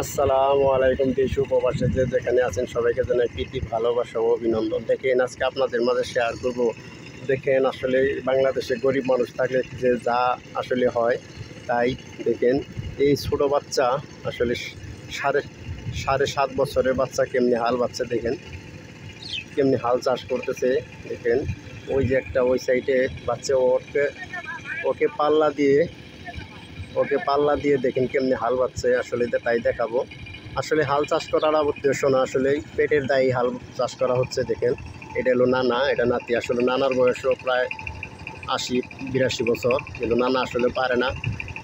আসসালামু আলাইকুম। দেশ ও প্রবাসে যেখানে আছেন সবাইকে জানাই প্রীতি, ভালোবাসা ও অভিনন্দন। দেখেন আজকে আপনাদের মাঝে শেয়ার করব। দেখেন আসলে বাংলাদেশে গরিব মানুষ থাকলে যে যা আসলে হয় তাই। দেখেন এই ছোটো বাচ্চা আসলে সাড়ে সাড়ে 7 বছরের বাচ্চা কেমনি হাল বাচ্চা, দেখেন কেমনি হাল চাষ করতেছে। দেখেন ওই যে একটা ওই সাইডে বাচ্চা, ওকে পাল্লা দিয়ে দেখেন কেমনি হাল বাচ্ছে। আসলে তাই দেখাবো। আসলে হাল চাষ করার উদ্দেশ্য না, আসলে পেটের দায়ী হাল চাষ করা হচ্ছে। দেখেন এটা হলো নানা, এটা নাতি। আসলে নানার বয়সও প্রায় 80-82 বছর, কিন্তু নানা আসলে পারে না।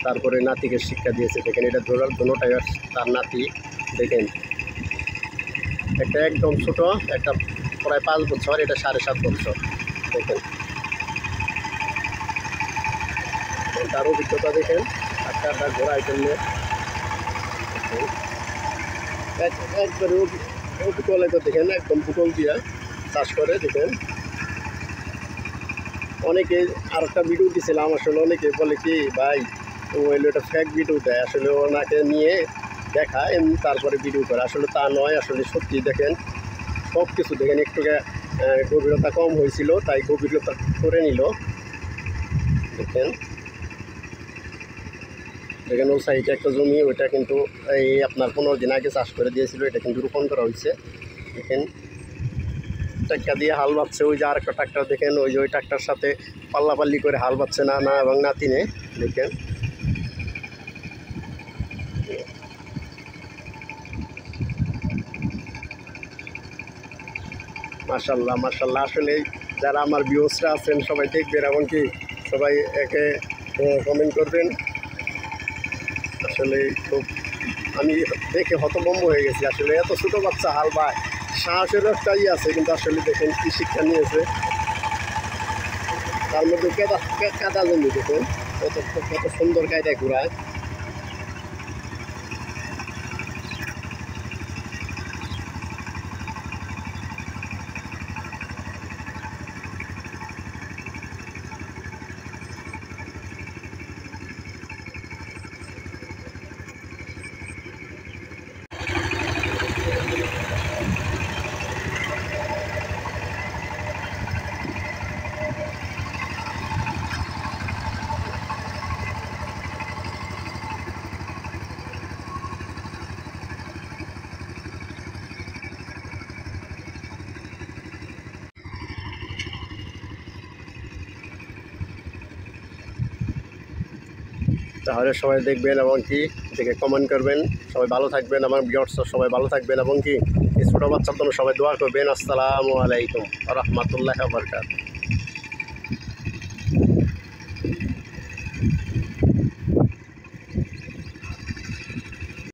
তারপরে নাতিকে শিক্ষা দিয়েছে। দেখেন এটা দুটোটাই তার নাতি। দেখেন একটা একদম ছোট, একটা প্রায় 5 বছর, এটা 7.5 বছর। দেখেন তার অভিজ্ঞতা দেখেন একটা ঘোড়ায় জন্য একবারে পুটলে তো দেখেন একদম পুটল দিয়া চাষ করে। দেখেন অনেকে আর একটা ভিডিও দিয়েছিলাম, আসলে অনেকে বলে কি ভাই ওইলো এটা ফেক ভিডিও দেয়, আসলে ওনাকে নিয়ে দেখায় এমনি তারপরে ভিডিও করে। আসলে তা নয়, আসলে সত্যি। দেখেন সব কিছু দেখেন একটু গভীরতা কম হয়েছিল, তাই গভীরতা করে নিল। দেখেন দেখেন ও সাইডে একটা জমি, ওইটা কিন্তু এই আপনার 15 দিন আগে চাষ করে দিয়েছিল, এটা কিন্তু রোপণ করা হয়েছে। দেখেন ট্রাক্টর দিয়ে হাল বাচ্ছে। ওই যে আর একটা ট্রাক্টর দেখেন, ওই যে ওই ট্রাক্টর সাথে পাল্লাপাল্লি করে হাল বাচ্ছে না এবং নাতিনে। দেখেন মাশাল্লাহ মাশাল্লাহ। আসলে যারা আমার ভিউয়ার্সরা আছেন সবাই দেখবেন এবং কি সবাই একে কমেন্ট করবেন। আসলে খুব আমি দেখে হতভম্ব হয়ে গেছি। আসলে এত ছোটো বাচ্চা হাল বায়, সাহসের একটাই আছে, কিন্তু আসলে দেখেন কী শিক্ষা নিয়েছে। তার মধ্যে কাদা জমি দেখুন, কত সুন্দর কায়দায় ঘুরায়। তাহলে সবাই দেখবেন এবং কি দেখে কমেন্ট করবেন। সবাই ভালো থাকবেন, আমার ভিউয়ার্স সবাই ভালো থাকবেন এবং কি এই ছোটো বাচ্চার জন্য সবাই দোয়া করবেন। আসসালামু আলাইকুম ওয়া রাহমাতুল্লাহি ওয়া বারাকাতুহু।